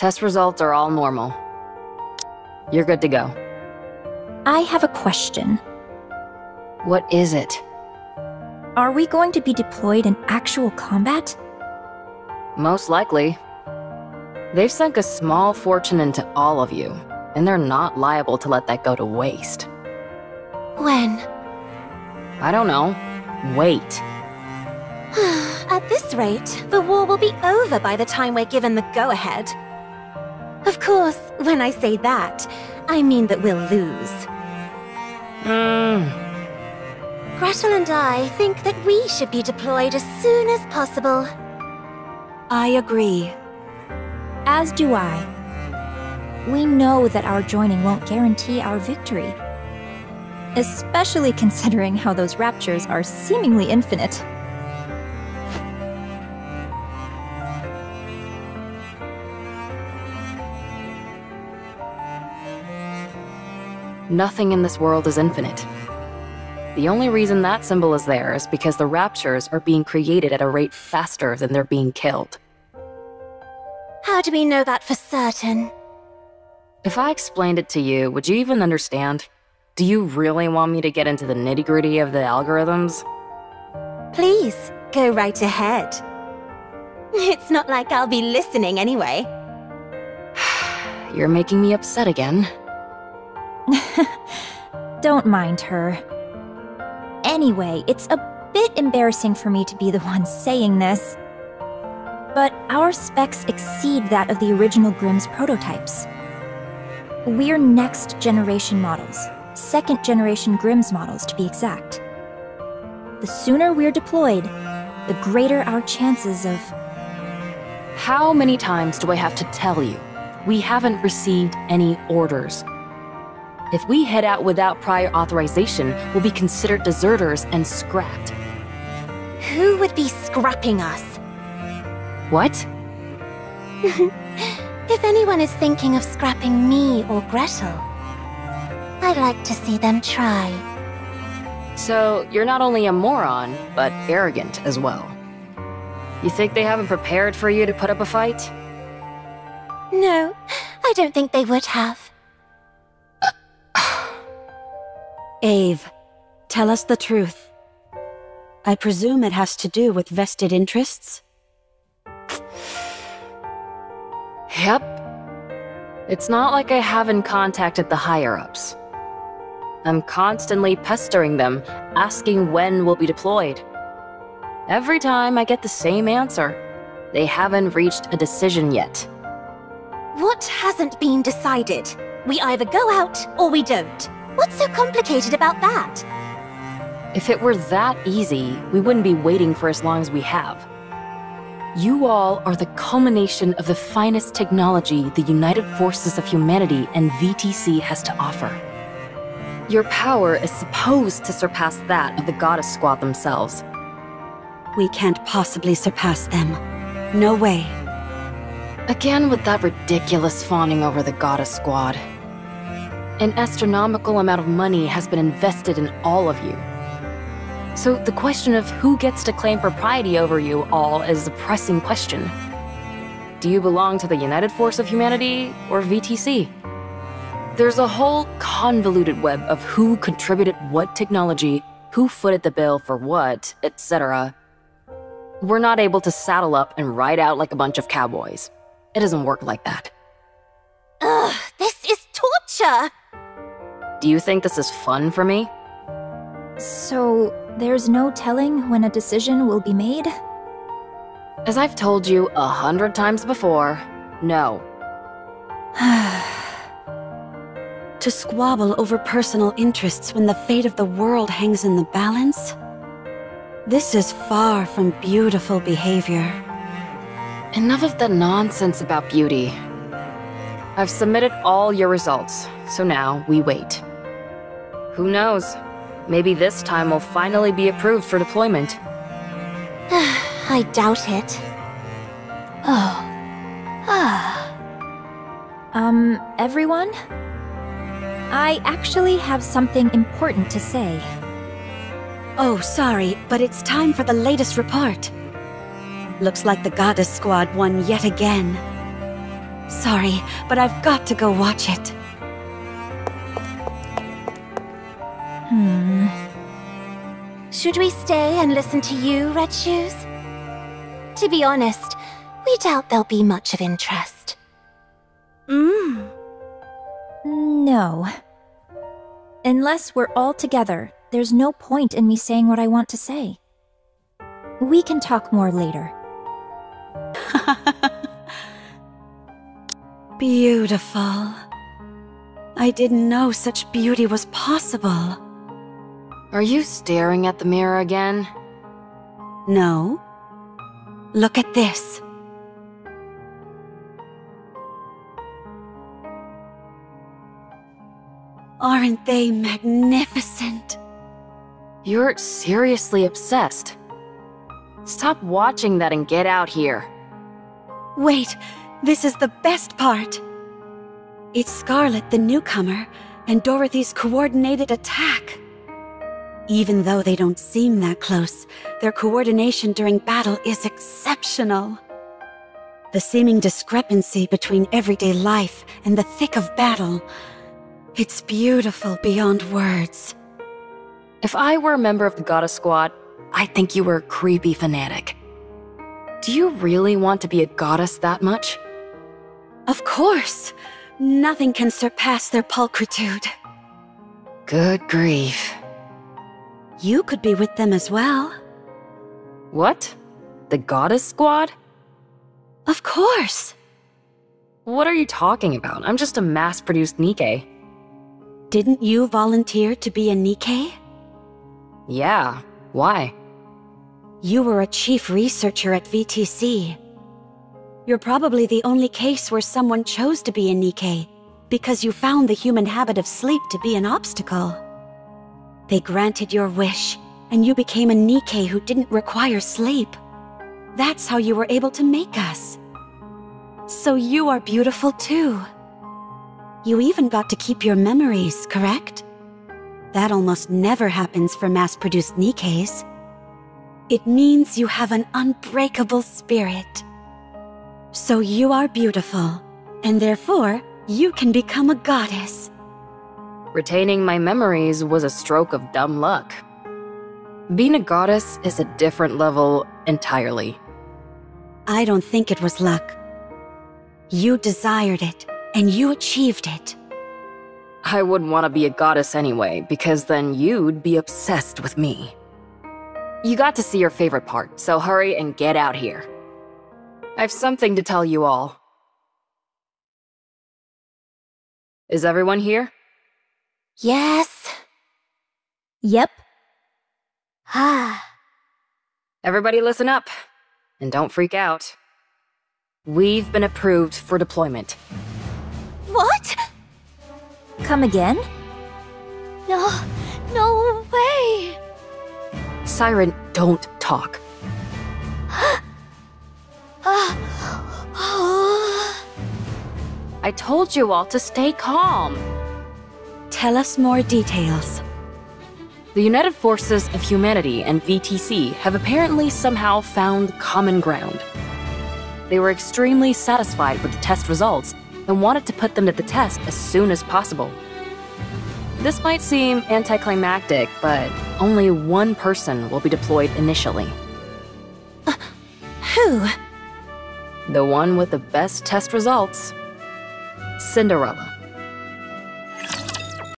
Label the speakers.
Speaker 1: Test results are all normal. You're good to go.
Speaker 2: I have a question.
Speaker 1: What is it?
Speaker 2: Are we going to be deployed in actual combat?
Speaker 1: Most likely. They've sunk a small fortune into all of you, and they're not liable to let that go to waste.
Speaker 3: When?
Speaker 1: I don't know. Wait.
Speaker 3: At this rate, the war will be over by the time we're given the go-ahead. Of course, when I say that, I mean that we'll lose. Gretel and I think that we should be deployed as soon as possible.
Speaker 4: I agree.
Speaker 2: As do I. We know that our joining won't guarantee our victory. Especially considering how those raptures are seemingly infinite.
Speaker 1: Nothing in this world is infinite. The only reason that symbol is there is because the raptures are being created at a rate faster than they're being killed.
Speaker 3: How do we know that for certain?
Speaker 1: If I explained it to you, would you even understand? Do you really want me to get into the nitty-gritty of the algorithms?
Speaker 3: Please, go right ahead. It's not like I'll be listening anyway.
Speaker 1: You're making me upset again.
Speaker 2: Don't mind her. Anyway, it's a bit embarrassing for me to be the one saying this. But our specs exceed that of the original Grimm's prototypes. We're next-generation models. Second-generation Grimm's models, to be exact. The sooner we're deployed, the greater our chances of...
Speaker 1: How many times do I have to tell you? We haven't received any orders. If we head out without prior authorization, we'll be considered deserters and scrapped.
Speaker 3: Who would be scrapping us?
Speaker 1: What?
Speaker 3: If anyone is thinking of scrapping me or Gretel, I'd like to see them try.
Speaker 1: So, you're not only a moron, but arrogant as well. You think they haven't prepared for you to put up a fight?
Speaker 3: No, I don't think they would have.
Speaker 4: Ave, tell us the truth. I presume it has to do with vested interests?
Speaker 1: Yep. It's not like I haven't contacted the higher-ups. I'm constantly pestering them, asking when we'll be deployed. Every time I get the same answer. They haven't reached a decision yet.
Speaker 3: What hasn't been decided? We either go out or we don't. What's so complicated about that?
Speaker 1: If it were that easy, we wouldn't be waiting for as long as we have. You all are the culmination of the finest technology the United Forces of Humanity and VTC has to offer. Your power is supposed to surpass that of the Goddess Squad themselves.
Speaker 4: We can't possibly surpass them. No way.
Speaker 1: Again with that ridiculous fawning over the Goddess Squad. An astronomical amount of money has been invested in all of you. So the question of who gets to claim propriety over you all is a pressing question. Do you belong to the United Force of Humanity or VTC? There's a whole convoluted web of who contributed what technology, who footed the bill for what, etc. We're not able to saddle up and ride out like a bunch of cowboys. It doesn't work like that.
Speaker 3: Ugh, this is torture!
Speaker 1: Do you think this is fun for me?
Speaker 2: So, there's no telling when a decision will be made?
Speaker 1: As I've told you 100 times before, no.
Speaker 4: To squabble over personal interests when the fate of the world hangs in the balance? This is far from beautiful behavior.
Speaker 1: Enough of the nonsense about beauty. I've submitted all your results, so now we wait. Who knows? Maybe this time we'll finally be approved for deployment.
Speaker 3: I doubt it.
Speaker 2: Everyone? I actually have something important to say.
Speaker 4: Oh, sorry, but it's time for the latest report. Looks like the Goddess Squad won yet again. Sorry, but I've got to go watch it.
Speaker 3: Should we stay and listen to you, Red Shoes? To be honest, we doubt there'll be much of interest.
Speaker 2: No. Unless we're all together, there's no point in me saying what I want to say. We can talk more later.
Speaker 4: Beautiful. I didn't know such beauty was possible.
Speaker 1: Are you staring at the mirror again?
Speaker 4: No. Look at this. Aren't they magnificent?
Speaker 1: You're seriously obsessed. Stop watching that and get out here.
Speaker 4: Wait, this is the best part. It's Scarlet, the newcomer, and Dorothy's coordinated attack. Even though they don't seem that close, their coordination during battle is exceptional. The seeming discrepancy between everyday life and the thick of battle, it's beautiful beyond words.
Speaker 1: If I were a member of the Goddess Squad, I'd think you were a creepy fanatic. Do you really want to be a goddess that much?
Speaker 4: Of course! Nothing can surpass their pulchritude.
Speaker 1: Good grief.
Speaker 4: You could be with them as well.
Speaker 1: What? The Goddess Squad?
Speaker 4: Of course!
Speaker 1: What are you talking about? I'm just a mass-produced NIKKE.
Speaker 4: Didn't you volunteer to be a NIKKE?
Speaker 1: Yeah, why?
Speaker 4: You were a chief researcher at VTC. You're probably the only case where someone chose to be a NIKKE because you found the human habit of sleep to be an obstacle. They granted your wish, and you became a NIKKE who didn't require sleep. That's how you were able to make us. So you are beautiful too. You even got to keep your memories, correct? That almost never happens for mass-produced NIKKEs. It means you have an unbreakable spirit. So you are beautiful, and therefore, you can become a goddess.
Speaker 1: Retaining my memories was a stroke of dumb luck. Being a goddess is a different level entirely.
Speaker 4: I don't think it was luck. You desired it, and you achieved it.
Speaker 1: I wouldn't want to be a goddess anyway, because then you'd be obsessed with me. You got to see your favorite part, so hurry and get out here. I have something to tell you all. Is everyone here?
Speaker 3: Yes.
Speaker 2: Yep.
Speaker 1: Everybody listen up, and don't freak out. We've been approved for deployment.
Speaker 3: What?
Speaker 2: Come again?
Speaker 3: No way!
Speaker 1: Siren, don't talk. I told you all to stay calm.
Speaker 4: Tell us more details.
Speaker 1: The United Forces of Humanity and VTC have apparently somehow found common ground. They were extremely satisfied with the test results and wanted to put them to the test as soon as possible. This might seem anticlimactic, but only one person will be deployed initially.
Speaker 3: Who?
Speaker 1: The one with the best test results. Cinderella.